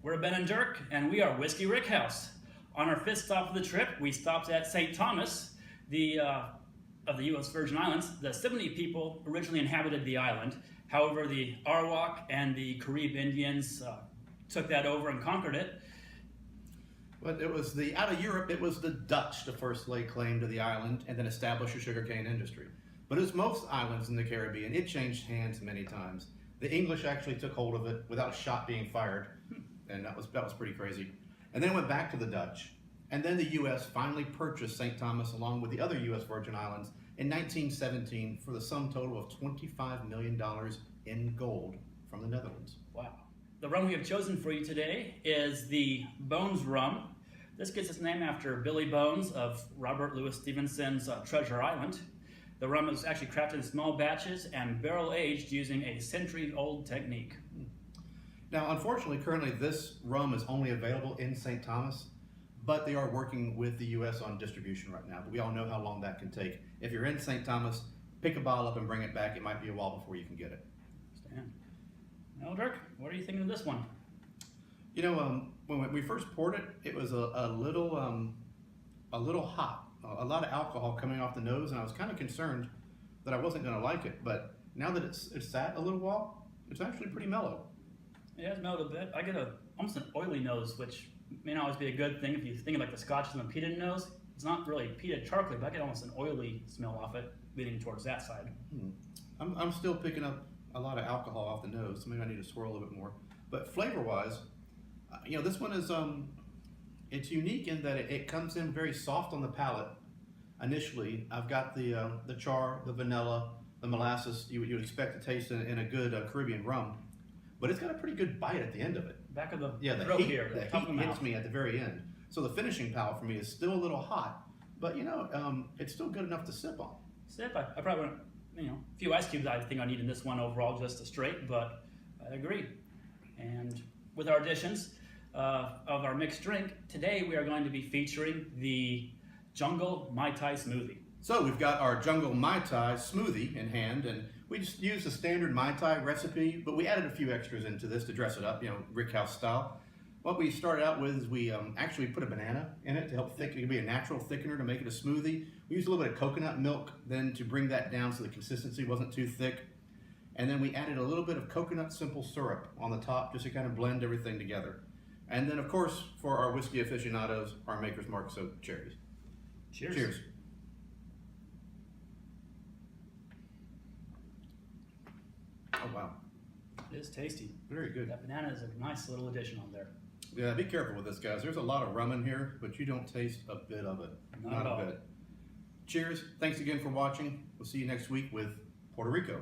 We're Ben and Dirk, and we are Whiskey Rickhouse. On our fifth stop of the trip, we stopped at St. Thomas, of the U.S. Virgin Islands. The 70 people originally inhabited the island. However, the Arawak and the Carib Indians took that over and conquered it. But out of Europe, it was the Dutch to first lay claim to the island and then establish a sugarcane industry. But as most islands in the Caribbean, it changed hands many times. The English actually took hold of it without a shot being fired, and that was pretty crazy. And then it went back to the Dutch. And then the U.S. finally purchased St. Thomas along with the other U.S. Virgin Islands in 1917 for the sum total of $25 million in gold from the Netherlands. Wow. The rum we have chosen for you today is the Bones rum. This gets its name after Billy Bones of Robert Louis Stevenson's Treasure Island. The rum is actually crafted in small batches and barrel aged using a century-old technique. Now, unfortunately, currently this rum is only available in St. Thomas, but they are working with the U.S. on distribution right now. But we all know how long that can take. If you're in St. Thomas, pick a bottle up and bring it back. It might be a while before you can get it. Stan. Now, Dirk, what are you thinking of this one? You know, when we first poured it, it was a little hot. A lot of alcohol coming off the nose, and I was kind of concerned that I wasn't going to like it. But now that it's sat a little while, it's actually pretty mellow. It has mellowed a bit. I get almost an oily nose, which may not always be a good thing if you think of like the Scotches and the peated nose. It's not really peated chocolate, but I get almost an oily smell off it, leaning towards that side. I'm still picking up a lot of alcohol off the nose, so maybe I need to swirl a little bit more. But flavor-wise, you know, this one is it's unique in that it comes in very soft on the palate. Initially, I've got the char, the vanilla, the molasses you would expect to taste in a good Caribbean rum, but it's got a pretty good bite at the end of it. Back of the the throat heat, here, the top of the heat hits mouth. me at the very end. So the finishing palate for me is still a little hot, but you know, it's still good enough to sip on. Sip. I probably want, a few ice cubes I think I need in this one overall, just a straight, but I agree. And with our additions of our mixed drink, today we are going to be featuring the Jungle Mai Tai Smoothie. So we've got our Jungle Mai Tai Smoothie in hand, and we just used the standard Mai Tai recipe, but we added a few extras into this to dress it up, Rickhouse style. What we started out with is we actually put a banana in it to help thicken. It can be a natural thickener to make it a smoothie. We used a little bit of coconut milk then to bring that down so the consistency wasn't too thick. And then we added a little bit of coconut simple syrup on the top just to kind of blend everything together. And then, of course, for our whiskey aficionados, our Maker's Mark soaked cherries. Cheers. Cheers. Oh, wow. It is tasty. Very good. That banana is a nice little addition on there. Yeah, be careful with this, guys. There's a lot of rum in here, but you don't taste a bit of it. Not at all. a bit. Cheers. Thanks again for watching. We'll see you next week with Puerto Rico.